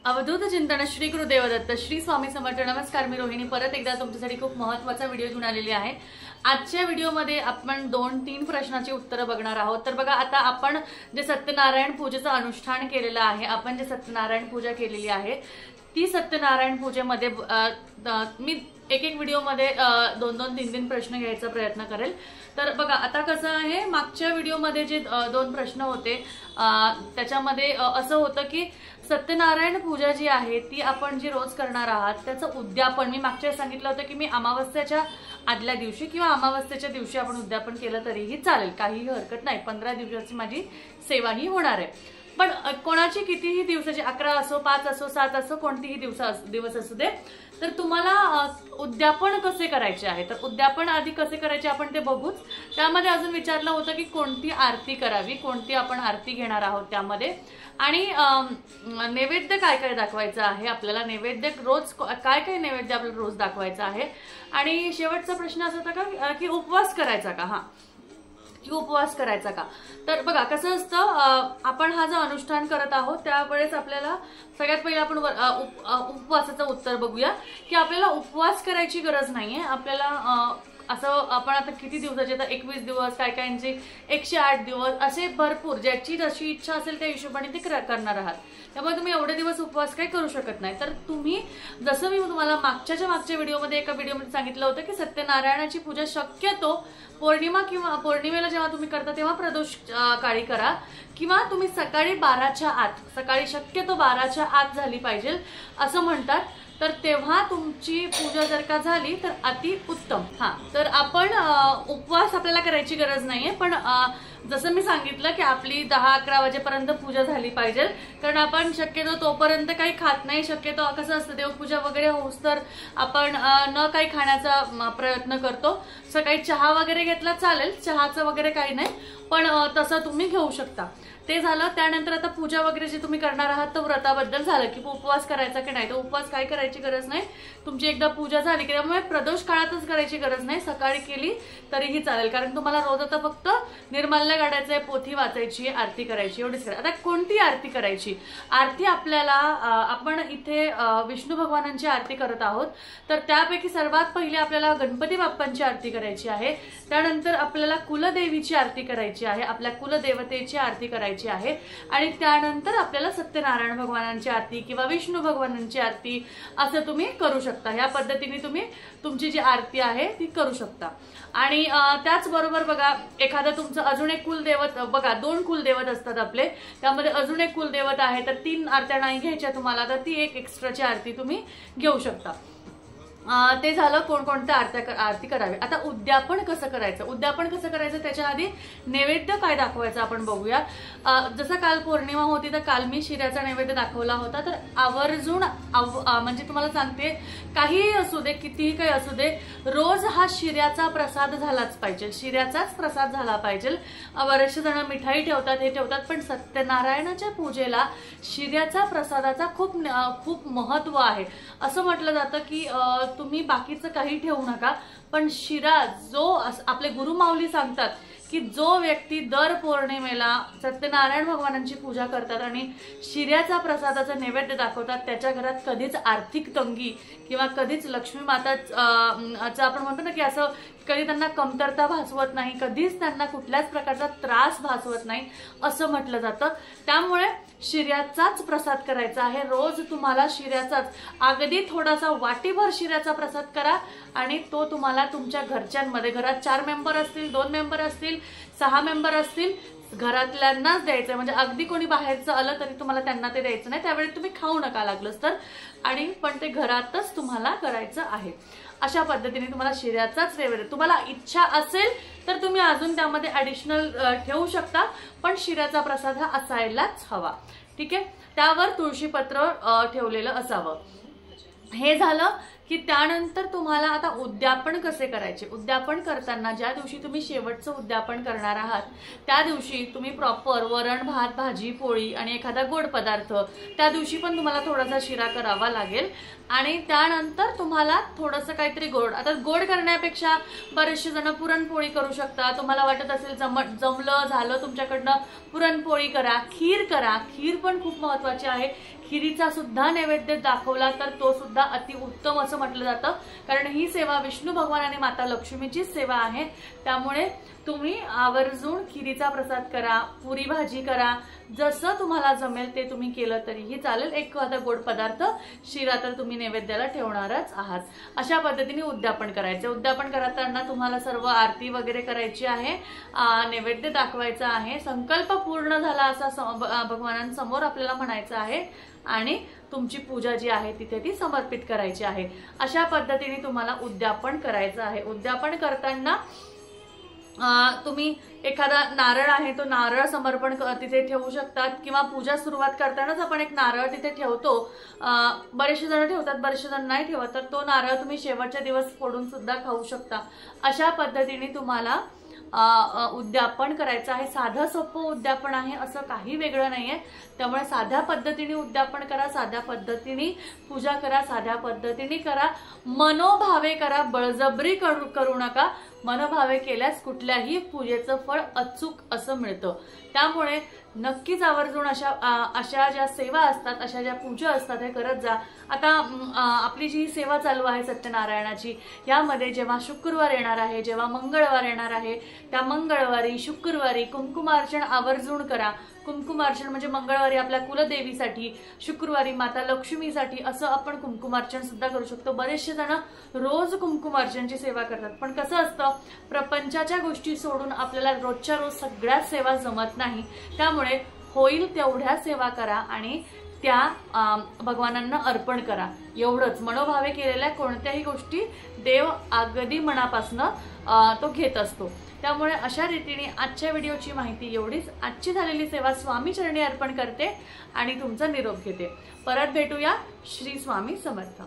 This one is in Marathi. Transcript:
अवधूत चिंतन श्री गुरुदेव दत्त श्री स्वामी समर्थ। नमस्कार, मी रोहिणी परत एकदा तुमच्यासाठी खूप महत्त्वाचा व्हिडिओ घेऊन आलेली आहे। आजच्या व्हिडिओमध्ये आपण 2-3 प्रश्नांची उत्तरं बघणार आहोत। तर बघा, आता आपण जे सत्यनारायण पूजेचं अनुष्ठान केलेलं आहे, आपण जे सत्यनारायण पूजा केलेली आहे, ती सत्यनारायण पूजेमध्ये मी एक व्हिडिओमध्ये 2-3 प्रश्न घ्यायचा प्रयत्न करेल। तर बघा, आता कसं आहे, मागच्या व्हिडिओमध्ये जे 2 प्रश्न होते त्याच्यामध्ये असं होतं की सत्यनारायण पूजा जी आहे ती आपण जी रोज करणार आहात त्याचं उद्यापन मी मागच्या सांगितलं होतं की मी अमावस्येच्या आदल्या दिवशी किंवा अमावस्येच्या दिवशी आपण उद्यापन केलं तरीही चालेल, काहीही हरकत नाही। 15 दिवसाची माझी सेवाही होणार आहे। पण कोणाची कितीही दिवसाची 11 असो, 5 असो, 7 असो, कोणतीही दिवस असू दे, तर तुम्हाला उद्यापन कसे करायचे आहे, तर उद्यापन आधी कसे करायचे आपण ते बघूच। त्यामध्ये अजून विचारलं होतं की कोणती आरती करावी, कोणती आपण आरती घेणार आहोत त्यामध्ये, आणि नैवेद्य काय काय दाखवायचं आहे आपल्याला, नैवेद्य रोज काय काय नैवेद्य आपल्याला रोज दाखवायचं आहे। आणि शेवटचा प्रश्न असा होता का की उपवास करायचा का, की उपवास करायचा का। तर बघा कसं असतं, आपण हा जो अनुष्ठान करत आहोत त्यावेळेस आपल्याला सगळ्यात पहिले आपण उपवासाचं उत्तर बघूया की आपल्याला उपवास करायची गरज नाहीये। आपल्याला असं आपण आता किती दिवसाचे, तर 21 दिवस, काय कायचे 108 दिवस, असे भरपूर ज्याची जशी इच्छा असेल त्या हिशोबाने ते करणार आहात। त्यामुळे तुम्ही एवढे दिवस उपवास काही करू शकत नाही। तर तुम्ही जसं मी तुम्हाला मागच्या व्हिडिओमध्ये एका व्हिडिओमध्ये सांगितलं होतं की सत्यनारायणाची पूजा शक्यतो पौर्णिमा किंवा पौर्णिमेला जेव्हा तुम्ही करता तेव्हा प्रदोष काळी करा, किंवा तुम्ही सकाळी 12च्या आत, सकाळी शक्यतो 12च्या आत झाली पाहिजे असं म्हणतात। तर तेव्हा तुमची पूजा जर का झाली तर अति उत्तम। तर आपण उपवास आपल्याला करायची गरज नाहीये, पण जसं मी सांगितलं की आपली 10-11 वाजेपर्यंत पूजा झाली पाहिजे, कारण आपण शक्यतो तोपर्यंत काही खात नाही। शक्यतो कसं असतं, देवपूजा वगैरे होऊस तर आपण न काही खाण्याचा प्रयत्न करतो। सकाळी चहा वगैरे घेतला चालेल, चहाचं वगैरे काही नाही, पण तसं तुम्ही घेऊ शकता। ते झालं। त्यानंतर आता पूजा वगैरे जे तुम्ही करणार आहात तर व्रताबद्दल झालं की उपवास करायचा की नाही, तर उपवास काय करायची गरज नाही। तुमची एकदा पूजा झाली की त्यामुळे प्रदोष काळातच करायची गरज नाही, सकाळी केली तरीही चालेल, कारण तुम्हाला रोज आता फक्त निर्माल्य काढायचंय, पोथी वाचायची, आरती करायची, एवढीच करायची। आता कोणती आरती करायची, आरती आपल्याला आपण इथे विष्णू भगवानांची आरती करत आहोत, तर त्यापैकी सर्वात पहिले आपल्याला गणपती बाप्पांची आरती करायची आहे। त्यानंतर आपल्याला कुलदेवीची आरती करायची आहे, आपल्या कुलदेवतेची आरती करायची आहे, आणि त्यानंतर आपल्याला सत्यनारायण भगवानांची आरती किंवा विष्णू भगवानांची आरती असं तुम्ही करू शकता। ह्या पद्धतीने तुम्ही तुमची जी आरती आहे ती करू शकता। आणि त्याचबरोबर बघा, एखादं तुमचं अजून एक कुलदैवत, बघा 2 कुलदैवत असतात आपले, त्यामध्ये अजून एक कुलदैवत आहे, तर 3 आरत्या नाही घ्यायच्या तुम्हाला, तर ती एक एक्स्ट्राची आरती तुम्ही घेऊ शकता। ते झालं कोणकोणत्या आरती करावी। आता उद्यापन कसं करायचं, उद्यापन कसं करायचं त्याच्या आधी नैवेद्य काय दाखवायचं आपण बघूया। जसं काल पौर्णिमा होती तर काल मी शिऱ्याचा नैवेद्य दाखवला होता, तर आवर्जून म्हणजे तुम्हाला सांगते, काहीही असू दे, कितीही काही असू दे, रोज हा शिऱ्याचा प्रसाद झालाच पाहिजे, शिऱ्याचाच प्रसाद झाला पाहिजे। बरेचसे जण मिठाई ठेवतात, हे ठेवतात, पण सत्यनारायणाच्या पूजेला शिऱ्याचा प्रसादाचा खूप महत्व आहे। असं म्हटलं जातं की तुम्ही बाकीचं काही ठेवू नका, पण शिरा, जो आपले गुरुमाऊली सांगतात की जो व्यक्ती दर पौर्णिमेला सत्यनारायण भगवानांची पूजा करतात आणि शिऱ्याचा प्रसादाचा नैवेद्य दाखवतात, त्याच्या घरात कधीच आर्थिक तंगी किंवा कधीच लक्ष्मी माताचं आपण म्हणतो ना की असं कधी त्यांना कमतरता भासवत नाही, कधीच त्यांना कुठल्याच प्रकारचा त्रास भासवत नाही असं म्हटलं जातं। त्यामुळे शिऱ्याचाच प्रसाद करायचा आहे रोज, तुम्हाला शिऱ्याचाच, अगदी थोडासा वाटीभर शिऱ्याचा प्रसाद करा, आणि तो तुम्हाला तुमच्या घरच्यांमध्ये, घरात 4 मेंबर असतील, 2 मेंबर असतील, 6 मेंबर असतील, घरातल्यांनाच द्यायचं। म्हणजे अगदी कोणी बाहेरचं आलं तरी तुम्हाला त्यांना ते द्यायचं नाही, त्यावेळी तुम्ही खाऊ नका लागलंच तर, आणि पण ते घरातच तुम्हाला करायचं आहे। अशा पद्धतीने तुम्हाला शिऱ्याचाच नैवेद्य, तुम्हाला इच्छा असेल तर तुम्ही अजून त्यामध्ये ऍडिशनल ठेवू शकता, पण शिऱ्याचा प्रसाद हा असायलाच हवा, ठीक आहे। त्यावर तुळशीपत्र ठेवलेलं असावं। हे झालं की त्यानंतर तुम्हाला आता उद्यापन कसे करायचे। उद्यापन करताना ज्या दिवशी तुम्ही शेवटचं उद्यापन करणार आहात त्या दिवशी तुम्ही प्रॉपर वरण, भात, भाजी, पोळी आणि एखादा गोड पदार्थ, त्या दिवशी पण तुम्हाला थोडासा शिरा करावा लागेल, आणि त्यानंतर तुम्हाला थोडंसं काहीतरी गोड, आता गोड करण्यापेक्षा बरेचसे जण पुरणपोळी करू शकता। तुम्हाला वाटत असेल जमलं झालं तुमच्याकडनं पुरणपोळी करा, खीर करा, खीर पण खूप महत्त्वाची आहे। खिरीचा सुद्धा नैवेद्य दाखवला तर तो सुद्धा अतिउत्तम असं म्हटलं जातं, कारण ही सेवा विष्णू भगवान आणि माता लक्ष्मीचीच सेवा आहे। त्यामुळे तुम्ही आवर्जून खिरीचा प्रसाद करा, पुरी भाजी करा, जसं तुम्हाला जमेल ते तुम्ही केलं तरीही चालेल। एखादा गोड पदार्थ शिरा तर तुम्ही नैवेद्याला ठेवणारच आहात। अशा पद्धतीने उद्यापन करायचे। उद्यापन करताना तुम्हाला सर्व आरती वगैरे करायची आहे, नैवेद्य दाखवायचा आहे, संकल्प पूर्ण झाला असा भगवानांसमोर आपल्याला म्हणायचं आहे आणि तुमची पूजा जी आहे तिथे ती समर्पित करायची आहे। अशा पद्धतीने तुम्हाला उद्यापन करायचं आहे। उद्यापन करताना तुम्ही एखादा नारळ आहे तो नारळ समर्पण तिथे ठेवू शकतात, किंवा पूजा सुरुवात करतानाच आपण एक नारळ तिथे ठेवतो। बरेचसे जण ठेवतात, बरेचसे जण नाही ठेवत, तर तो नारळ तुम्ही शेवटच्या दिवस फोडून सुद्धा खाऊ शकता। अशा पद्धतीने तुम्हाला उद्यापन करायचं आहे। साधं सोपं उद्यापन आहे, असं काही वेगळं नाहीये। त्यामुळे साध्या पद्धतीने उद्यापन करा, साध्या पद्धतीने पूजा करा, साध्या पद्धतीने करा, मनोभावे करा, बळजबरी करू नका। मनोभावे केल्यास कुठल्याही पूजेचं फळ अचूक असं मिळतं। त्यामुळे नक्कीच आवर्जून अशा ज्या सेवा असतात, अशा ज्या पूजा असतात हे करत जा। आता आपली जी सेवा चालू आहे सत्यनारायणाची, यामध्ये जेव्हा शुक्रवार येणार आहे, जेव्हा मंगळवार येणार आहे, त्या मंगळवारी शुक्रवारी कुंकुमार्चन आवर्जून करा। कुंकुमार्चन म्हणजे मंगळवारी आपल्या कुलदेवीसाठी, शुक्रवारी माता लक्ष्मीसाठी असं आपण कुंकुमार्चन सुद्धा करू शकतो। बरेचसे जण रोज कुंकुमार्चनची सेवा करतात, पण कसं असतं, प्रपंचाच्या गोष्टी सोडून आपल्याला रोजच्या रोज सगळ्याच सेवा जमत नाही। त्यामुळे होईल तेवढ्या सेवा करा आणि त्या भगवानांना अर्पण करा। एवढंच, मनोभावे केलेल्या कोणत्याही गोष्टी देव अगदी मनापासनं तो घेत असतो। त्यामुळे अशा रीतीने आजच्या व्हिडिओची माहिती एवढीच। आजची झालेली सेवा स्वामी चरणी अर्पण करते आणि तुमचा निरोप घेते। परत भेटूया। श्री स्वामी समर्थ।